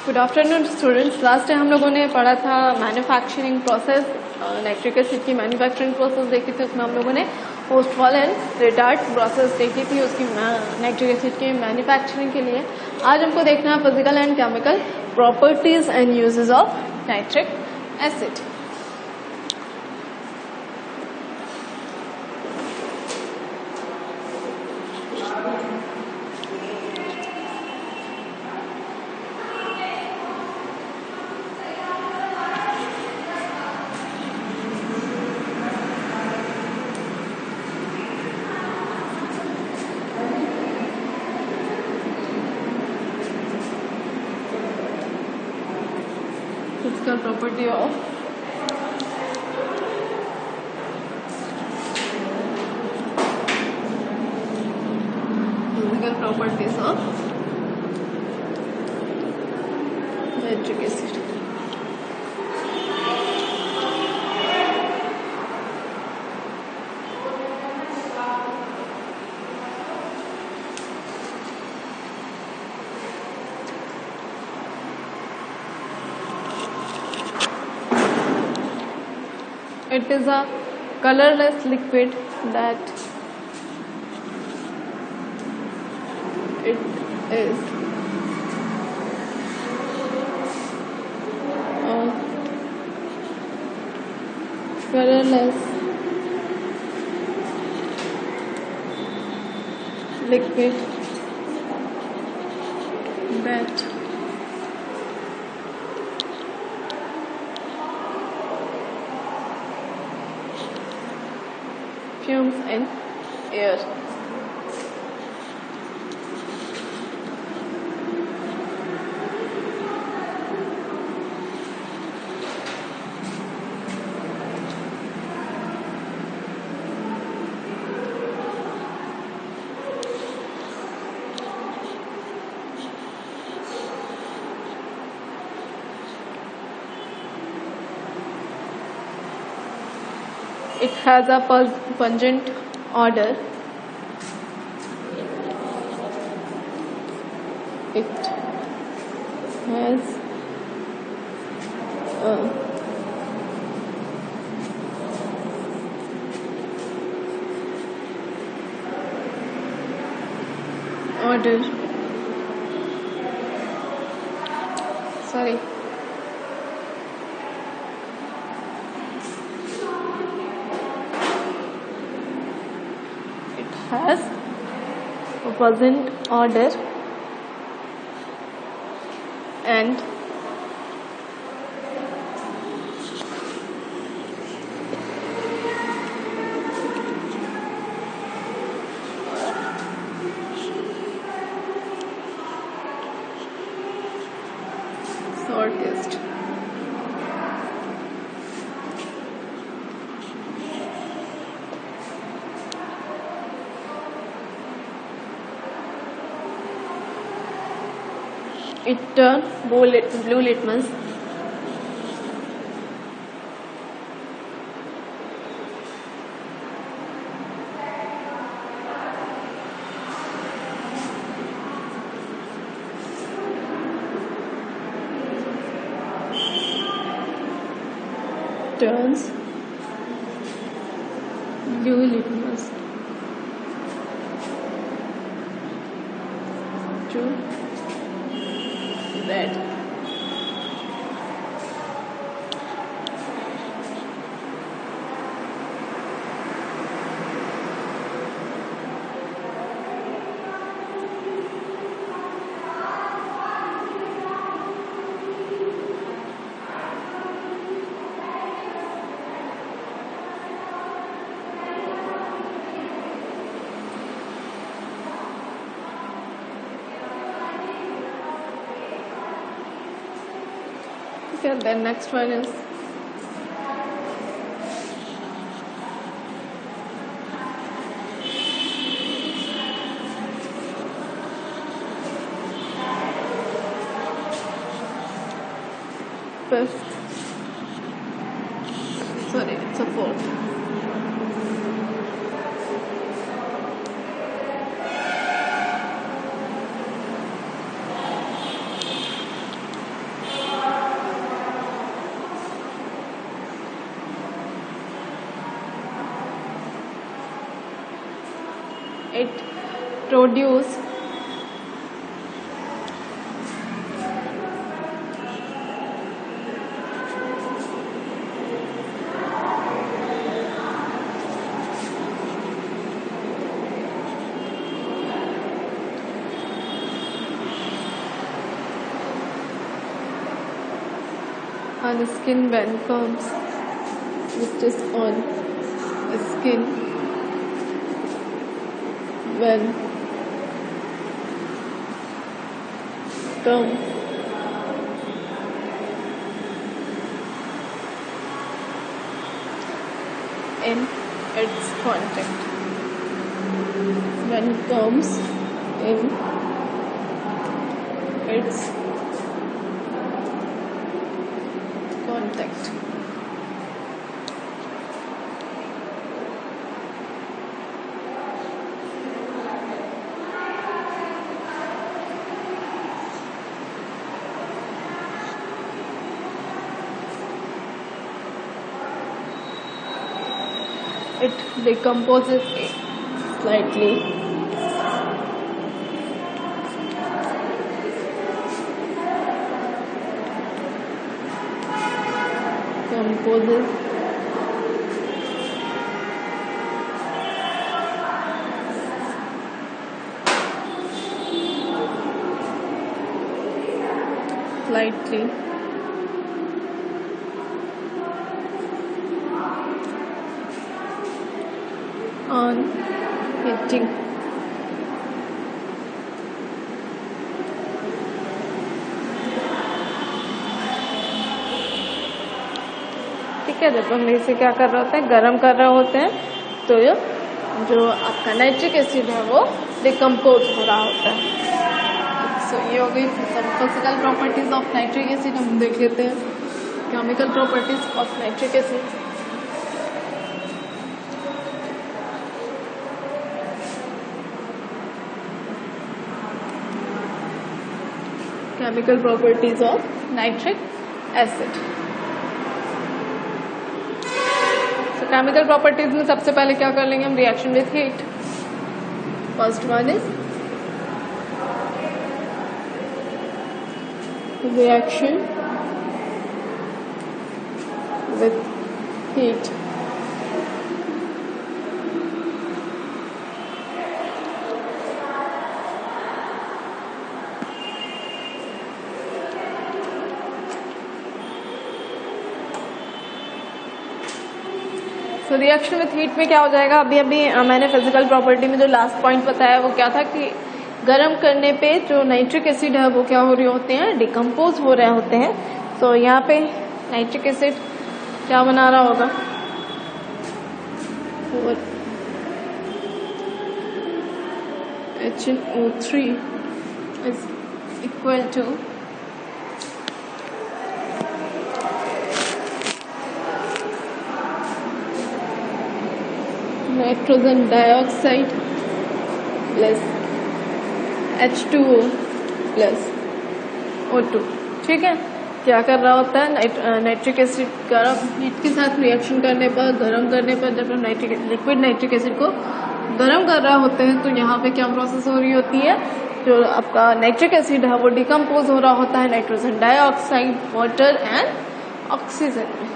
Good afternoon students. Last time हम लोगों ने पढ़ा था मैन्युफैक्चरिंग प्रोसेस, नाइट्रिक एसिड की मैन्युफैक्चरिंग प्रोसेस देखी थी। उसमें हम लोगों ने पोस्टफॉल एंड रिटार्ड प्रोसेस देखी थी उसकी नाइट्रिक एसिड की मैन्युफैक्चरिंग के लिए। आज हमको देखना है physical and chemical properties and uses of nitric acid. Physical property of properties of nitric acid. It is a colorless liquid that it is a colorless liquid that fumes in air. It has a pungent odor. It has a odor. Sorry. Has a pleasant odor and sour taste. It turns blue litmus to red. Okay, then next one is fifth. Sorry, it's a fourth. Produce on skin when comes, which is on skin when come in its contact, when comes in its contact. It decomposes slightly. Composes slightly on hitting. ठीक है, जब हम इसे क्या कर रहे होते हैं, गर्म कर रहे होते हैं, तो जो आपका नाइट्रिक एसिड है वो डिकम्पोज हो रहा होता है। सो ये हो गई physical properties of nitric acid. हम देख लेते हैं chemical properties of nitric acid. Chemical properties of nitric acid. Chemical properties में सबसे पहले क्या कर लेंगे हम, reaction with heat. First one is reaction with heat. तो रिएक्शन विथ हीट में क्या हो जाएगा, अभी मैंने फिजिकल प्रॉपर्टी में जो लास्ट पॉइंट बताया वो क्या था कि गर्म करने पे जो नाइट्रिक एसिड है वो क्या हो रहे होते हैं, डिकम्पोज हो रहे होते हैं। तो यहाँ पे नाइट्रिक एसिड क्या बना रहा होगा, HNO3 is equal to nitrogen dioxide plus H2O plus O2। ठीक है, क्या कर रहा होता है, नाइट्रिक एसिड गर्म हीट के साथ रिएक्शन करने पर, गर्म करने पर जब हम लिक्विड नाइट्रिक एसिड को गर्म कर रहे होते हैं तो यहाँ पे क्या प्रोसेस हो रही होती है, जो आपका नाइट्रिक एसिड है वो डिकम्पोज हो रहा होता है nitrogen dioxide, water and oxygen में।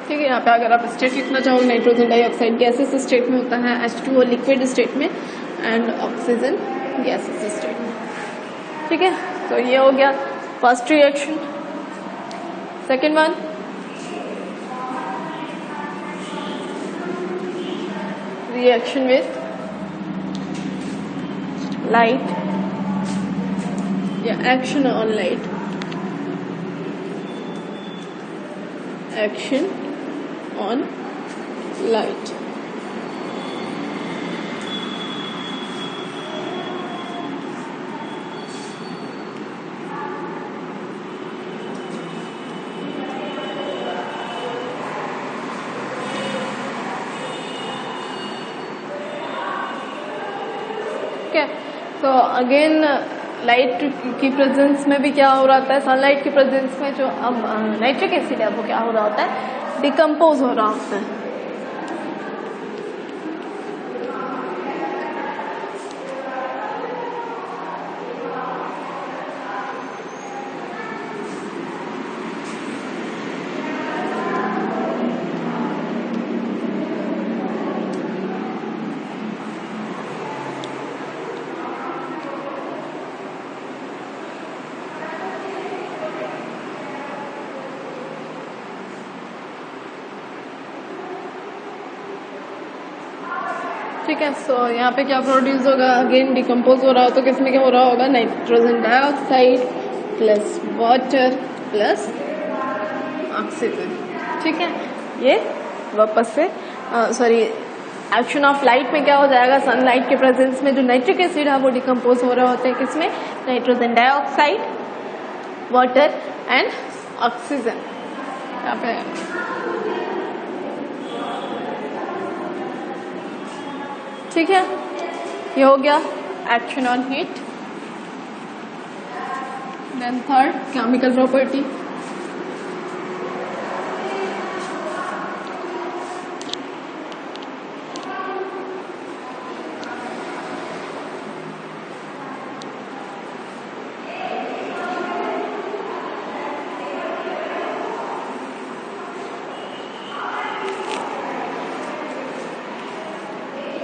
ठीक है, यहाँ पे अगर आप स्टेट लिखना चाहो, नाइट्रोजन डाइऑक्साइड गैसेस स्टेट में होता है, H2O लिक्विड स्टेट में एंड ऑक्सीजन गैसेस स्टेट में। ठीक है, तो ये हो गया first reaction. Second one, reaction with light या action on light. Action on light। ठीक है, तो अगेन लाइट की प्रेजेंस में भी क्या हो रहा है, सनलाइट की प्रेजेंस में जो अब नाइट्रिक एसिड है वो क्या हो रहा होता है, डिकम्पोज हो रहा होता है। ठीक है। सो यहाँ पे क्या प्रोड्यूस होगा, अगेन डिकम्पोज हो रहा हो तो किसमें क्या हो रहा होगा, nitrogen dioxide plus water plus oxygen. ठीक है, ये वापस से सॉरी एक्शन ऑफ लाइट में क्या हो जाएगा, सनलाइट के प्रेजेंस में जो नाइट्रिक एसिड है वो डिकम्पोज हो रहा होता है किसमें, nitrogen dioxide, water and oxygen. यहाँ पे ठीक है, ये हो गया action on heat. Then third chemical property,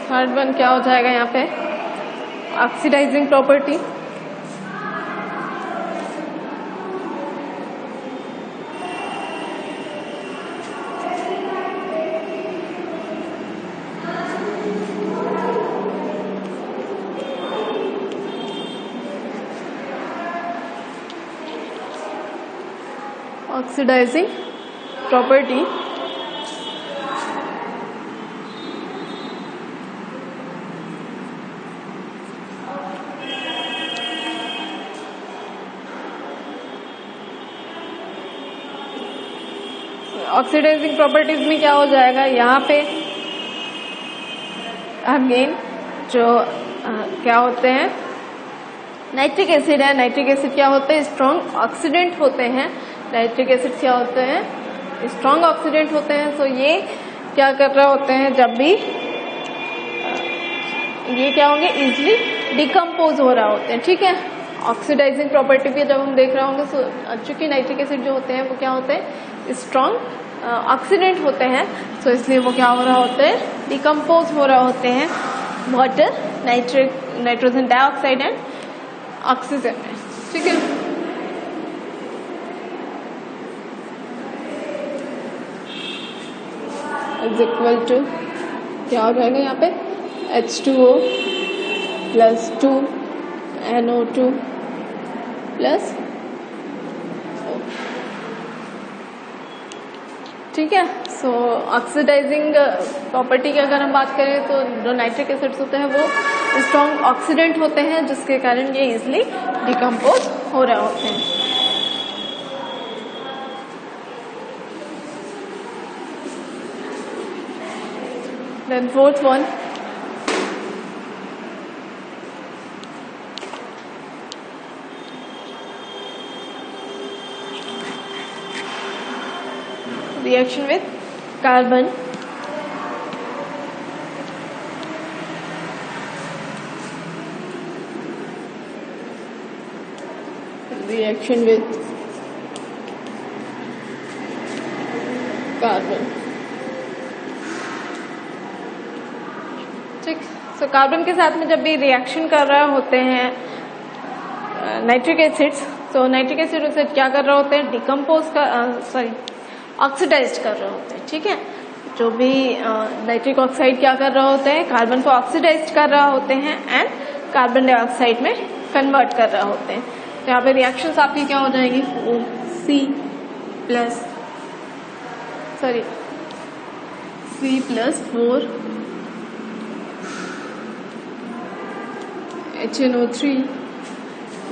third one क्या हो जाएगा यहाँ पे, oxidising property. Oxidising property oxidising properties में क्या हो जाएगा, यहाँ पे अगेन जो क्या होते हैं, नाइट्रिक एसिड है, नाइट्रिक एसिड क्या होते हैं, स्ट्रॉन्ग ऑक्सीडेंट होते हैं। नाइट्रिक एसिड क्या होते हैं, स्ट्रॉन्ग ऑक्सीडेंट होते हैं। तो ये क्या कर रहे होते हैं, जब भी ये क्या होंगे, इजिली डिकम्पोज हो रहा होते हैं। ठीक है, ऑक्सीडाइजिंग प्रॉपर्टी भी जब हम देख रहे होंगे, तो चूंकि नाइट्रिक एसिड जो होते हैं वो क्या होते हैं, स्ट्रॉन्ग ऑक्सीडेंट होते हैं, तो इसलिए वो क्या हो रहा होते हैं, डिकम्पोज हो रहा होते हैं water, nitrogen dioxide and oxygen में। ठीक है, इज इक्वल टू क्या हो जाएगा यहाँ पे, H2O प्लस 2 NO2 प्लस, ठीक है। सो ऑक्सीडाइजिंग प्रॉपर्टी की अगर हम बात करें तो जो नाइट्रिक एसिड्स होते हैं वो स्ट्रॉन्ग ऑक्सीडेंट होते हैं, जिसके कारण ये इजिली डिकम्पोज हो रहे होते हैं। Then fourth one, reaction with carbon, reaction with carbon। ठीक, सो कार्बन के साथ में जब भी रिएक्शन कर रहे होते हैं नाइट्रिक एसिड्स, तो नाइट्रिक एसिड उसे क्या कर रहे होते हैं, डिकम्पोज का ऑक्सीडाइज कर रहे होते हैं। ठीक है, जो भी नाइट्रिक ऑक्साइड क्या कर रहे होते हैं, कार्बन को ऑक्सीडाइज कर रहे होते हैं एंड कार्बन डाइऑक्साइड में कन्वर्ट कर रहे होते हैं। तो यहाँ पे रिएक्शंस आपकी क्या हो जाएगी, C+4 HNO3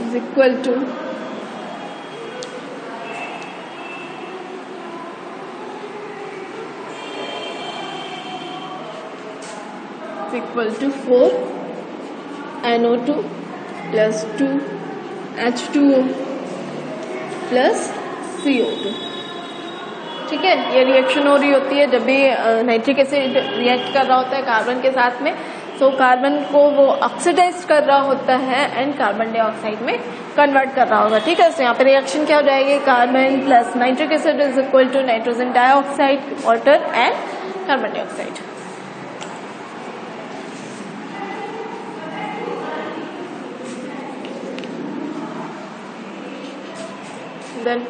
is equal to equal to 4 NO2 plus 2 H2O plus CO2। ठीक है, ये रिएक्शन हो रही होती है जब भी नाइट्रिक एसिड रिएक्ट कर रहा होता है कार्बन के साथ में, तो कार्बन को वो ऑक्सीडाइज कर रहा होता है एंड कार्बन डाइऑक्साइड में कन्वर्ट कर रहा होगा। ठीक है, तो यहाँ पे रिएक्शन क्या हो जाएगी, carbon plus nitric acid is equal to nitrogen dioxide, water and carbon dioxide. Then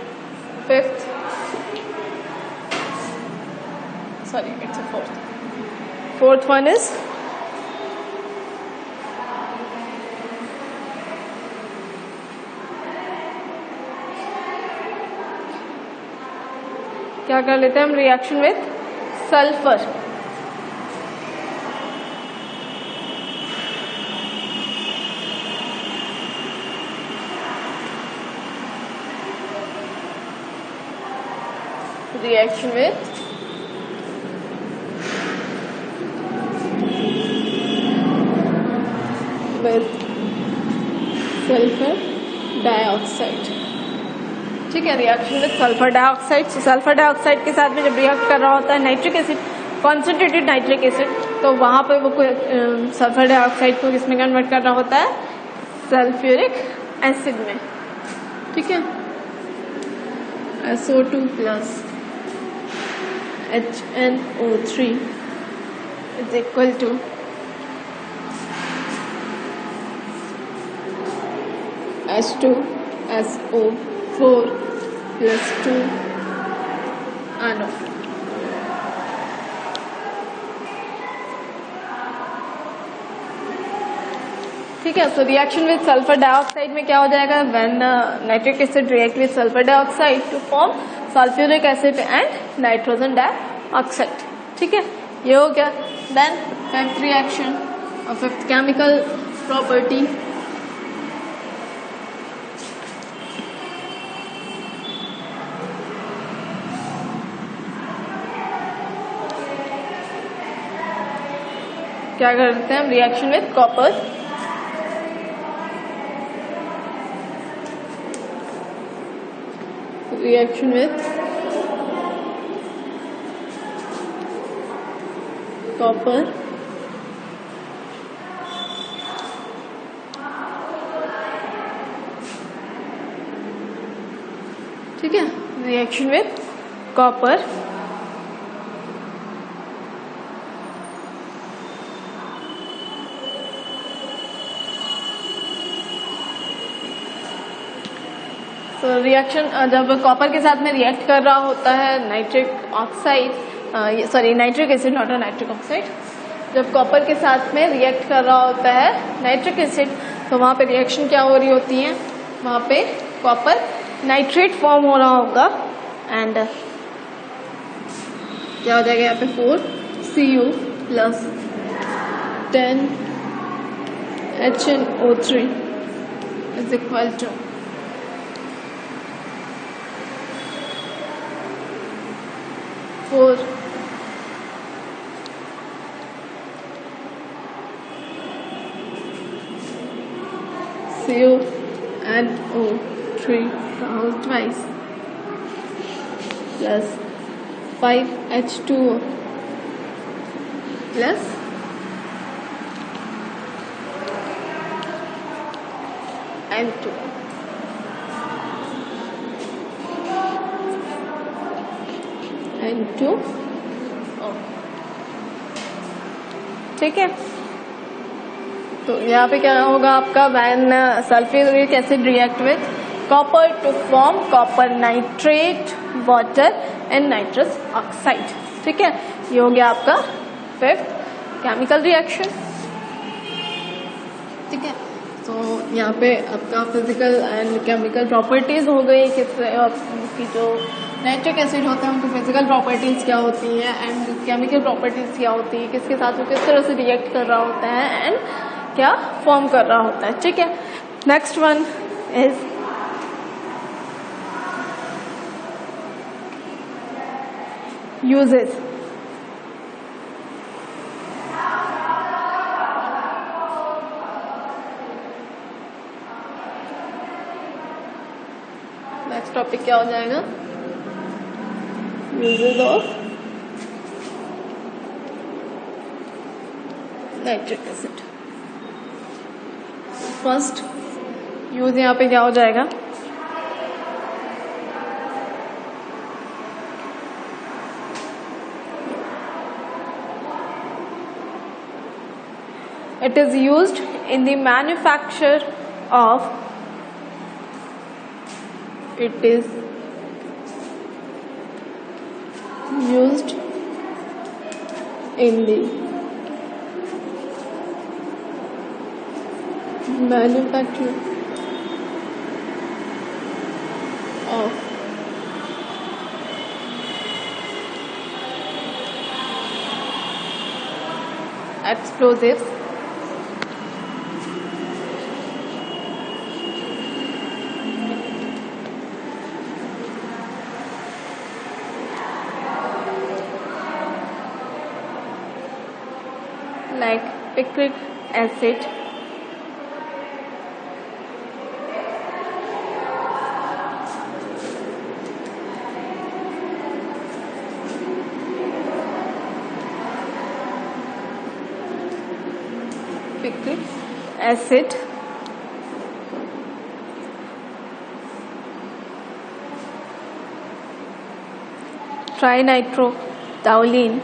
fifth, sorry, it's a fourth one is क्या कर लेते हैं हम, reaction with sulphur. Reaction with sulphur dioxide. ठीक है, reaction with sulphur dioxide. Sulphur dioxide के साथ में जब रिएक्ट कर रहा होता है nitric acid, concentrated nitric acid, तो वहां पर वो सल्फर डाइऑक्साइड को किसमें कन्वर्ट कर रहा होता है, सल्फ्यूरिक एसिड में। ठीक है, SO2 plus HNO3 is equal to H2SO4 plus 2 NO। ठीक है, तो रिएक्शन विद सल्फर डाइऑक्साइड में क्या हो जाएगा, when nitric acid react with sulphur dioxide to form sulphuric acid and nitrogen dioxide. ठीक है, ये हो गया। देन फिफ्थ रिएक्शन और फिफ्थ केमिकल प्रॉपर्टी, क्या करते हैं हम, reaction with copper. Reaction with copper ठीक है, रिएक्शन विद कॉपर तो रिएक्शन जब कॉपर के साथ में रिएक्ट कर रहा होता है nitric oxide, sorry nitric acid, not a nitric oxide, जब कॉपर के साथ में रिएक्ट कर रहा होता है नाइट्रिक एसिड, तो वहाँ पे रिएक्शन क्या हो रही होती है, वहाँ पे कॉपर नाइट्रेट फॉर्म हो रहा होगा एंड क्या हो जाएगा यहाँ पे 4Cu plus 10 HNO3 is equal to 4 Cu and O3 whole twice plus 5H2O plus N2 N2O। ठीक है, तो यहाँ पे क्या होगा आपका, when sulphuric acid react with copper two form copper nitrate, water and nitrous oxide. ठीक है, ये हो गया आपका फिफ्थ केमिकल रिएक्शन। ठीक है, तो यहाँ पे आपका फिजिकल एंड केमिकल प्रॉपर्टीज हो गई, की जो नाइट्रिक एसिड होता है उनकी फिजिकल प्रॉपर्टीज क्या होती हैं एंड केमिकल प्रॉपर्टीज क्या होती है, किसके साथ वो किस तरह से रिएक्ट कर रहा होता है एंड क्या फॉर्म कर रहा होता है। ठीक है, next one is uses. Next topic क्या हो जाएगा, uses of nitric acid. First use यहाँ पे क्या हो जाएगा, it is used in the manufacture of, it is used in the manufacture of explosives, like picric acid, trinitrotoluene,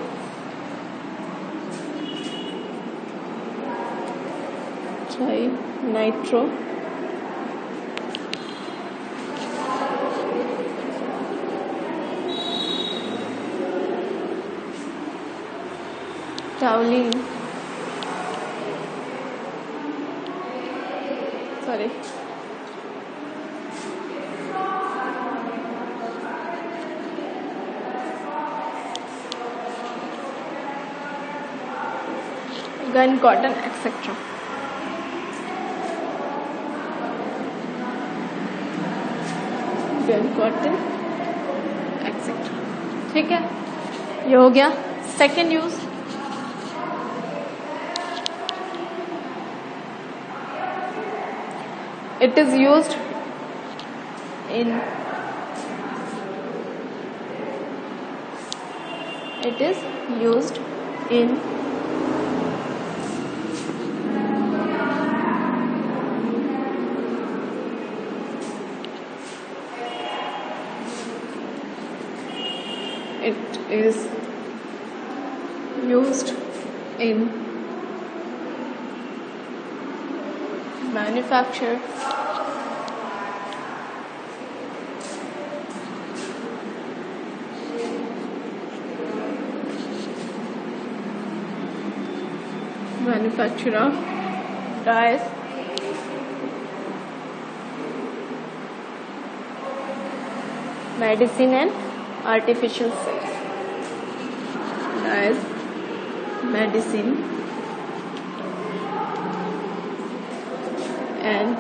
toluene, sorry, gun cotton, etc. gun cotton, etc. ठीक है, ये हो गया second use. It is used in manufacture of dyes, medicine and artificial cells. Dyes, medicine and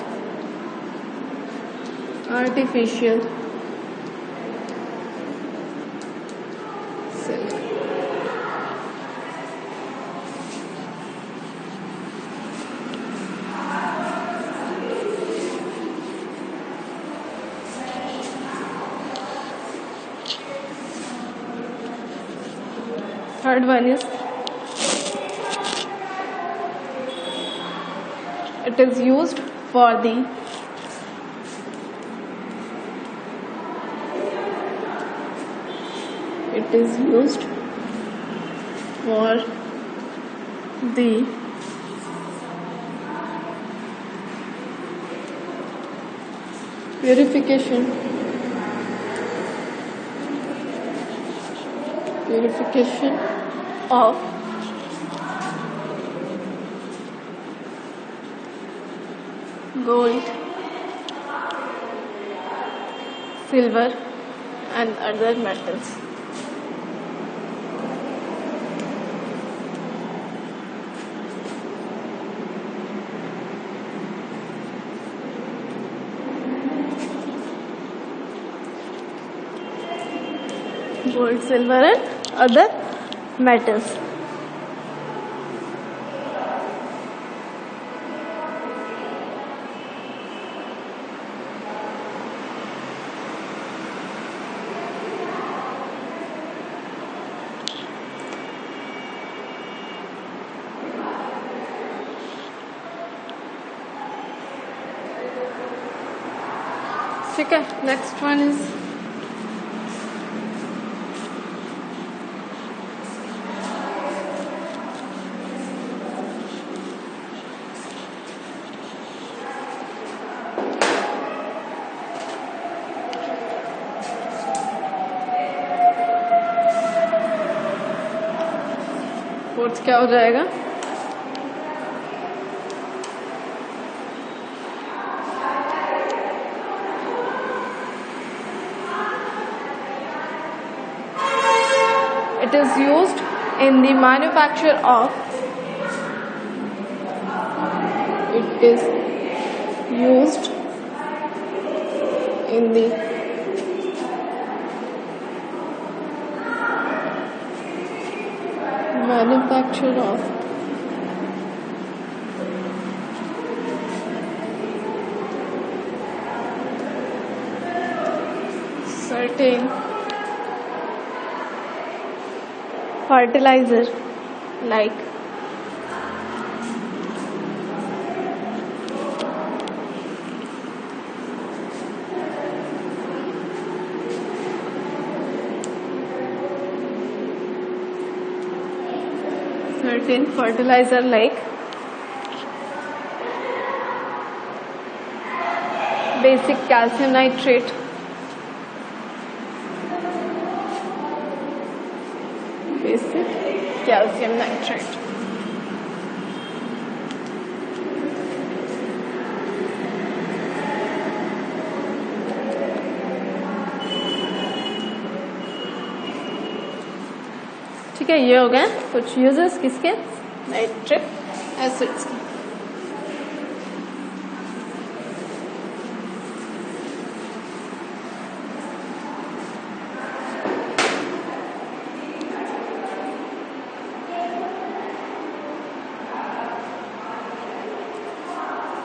artificial cells. Third one is it is used for the purification of gold, silver and other metals. Gold, silver and other metals. ठीक है, next one is fourth क्या हो जाएगा? It is used in the manufacture of is used in the manufacture of certain fertilizer like basic calcium nitrate, ठीक है। ये हो गए कुछ यूजेस किसके, नाइट्रिक एसिड्स के।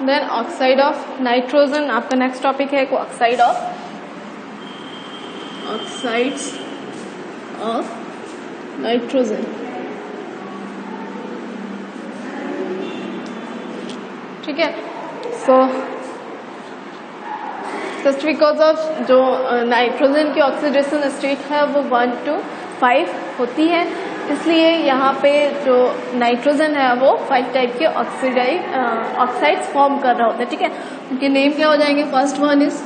देन ऑक्साइड ऑफ नाइट्रोजन, आपका नेक्स्ट टॉपिक है ऑक्साइड्स ऑफ नाइट्रोजन। ठीक है। सो जस्ट बिकॉज ऑफ जो नाइट्रोजन की ऑक्सीडेशन स्टेट है वो 1 to 5 होती है, इसलिए यहाँ पे जो नाइट्रोजन है वो 5 टाइप के ऑक्साइड्स फॉर्म कर रहा होता है। ठीक है, उनके नेम क्या हो जाएंगे, first one is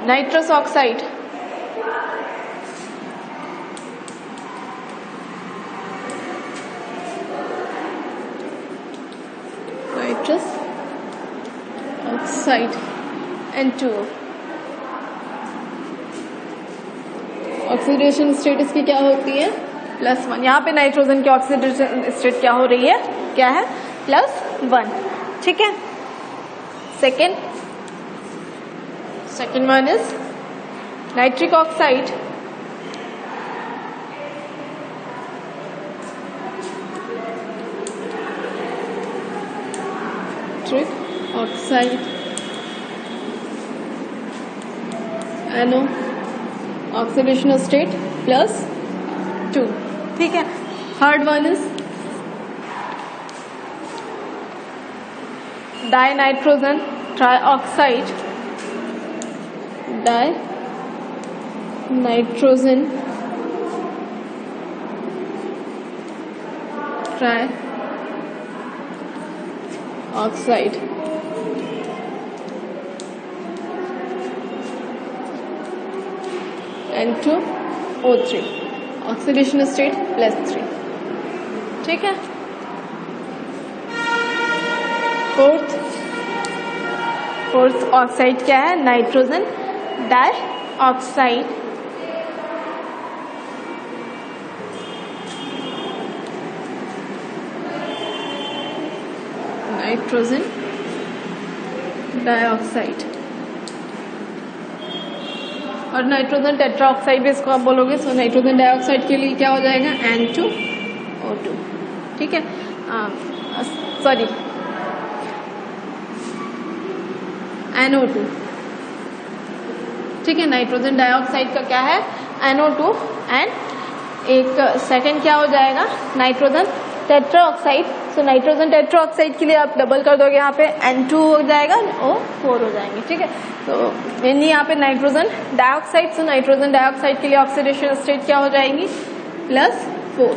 nitrous oxide, oxide N2। Oxidation state इसकी क्या होती है, +1। यहाँ पे नाइट्रोजन की ऑक्सीडेशन स्टेट क्या हो रही है, क्या है, +1। ठीक है। Second one is nitric oxide, NO oxidation state +2। ठीक है। Third one is dinitrogen trioxide, dinitrogen trioxide. N2O3 oxidation state +3। ठीक है। फोर्थ ऑक्साइड क्या है, नाइट्रोजन डाइऑक्साइड, नाइट्रोजन डाइऑक्साइड। और नाइट्रोजन टेट्राऑक्साइड भी इसको आप बोलोगे। सो नाइट्रोजन डाइऑक्साइड के लिए क्या हो जाएगा, N2O2। ठीक है, सॉरी NO2। ठीक है, नाइट्रोजन डाइऑक्साइड का क्या है, NO2। एंड एक सेकंड क्या हो जाएगा, nitrogen tetroxide. So nitrogen tetroxide के लिए आप डबल कर दोगे, यहाँ पे N2 हो जाएगा, O4 हो जाएंगे। ठीक है, तो यानी यहाँ पे nitrogen dioxide, so nitrogen dioxide के लिए ऑक्सीडेशन स्टेट क्या हो जाएगी, +4।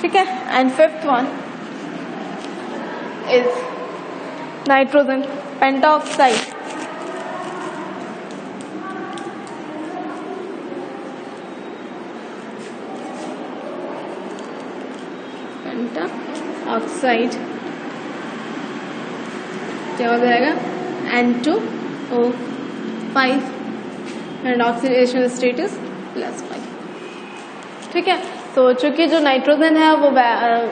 ठीक है। And fifth one is nitrogen pentoxide, oxide क्या हो जाएगा, N2O5 and oxidation state is +5। ठीक है। तो चूँकि जो नाइट्रोजन है वो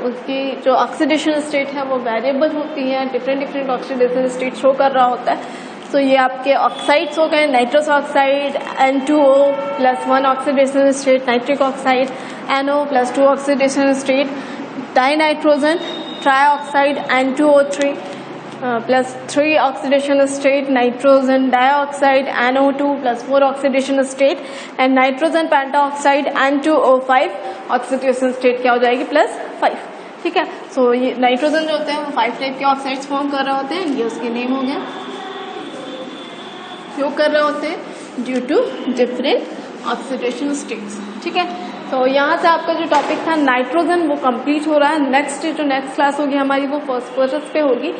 उसकी जो ऑक्सीडेशन स्टेट है वो वेरिएबल होती है, डिफरेंट ऑक्सीडेशन स्टेट शो कर रहा होता है। तो ये आपके ऑक्साइड्स हो गए, nitrous oxide N2O +1 oxidation state, nitric oxide NO +2 oxidation state, dinitrogen trioxide N2O3 +3 oxidation state, nitrogen dioxide NO2 +4 oxidation state and nitrogen pentoxide N2O5 oxidation state क्या हो जाएगी +5। ठीक है, सो ये नाइट्रोजन जो होते हैं वो 5 टाइप के ऑक्साइड्स फॉर्म कर रहे होते हैं, ये उसके नेम हो गया, क्यों कर रहे होते हैं due to different oxidation states. ठीक है, तो यहाँ से आपका जो टॉपिक था नाइट्रोजन वो कंप्लीट हो रहा है। नेक्स्ट क्लास होगी हमारी वो फर्स्ट प्रोसेस पे होगी,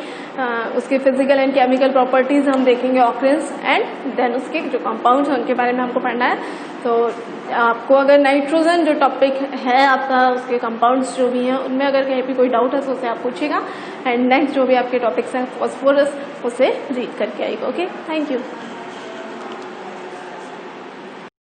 उसके फिजिकल एंड केमिकल प्रॉपर्टीज हम देखेंगे, ऑकरेंस एंड देन उसके जो कंपाउंड्स हैं उनके बारे में हमको पढ़ना है। तो आपको अगर नाइट्रोजन जो टॉपिक है आपका, उसके कंपाउंड्स जो भी हैं उनमें अगर कहीं भी कोई डाउट है तो उसे आप पूछिएगा एंड नेक्स्ट जो भी आपके टॉपिक्स हैं फॉस्फोरस उसे रीड करके आइएगा। Okay, thank you.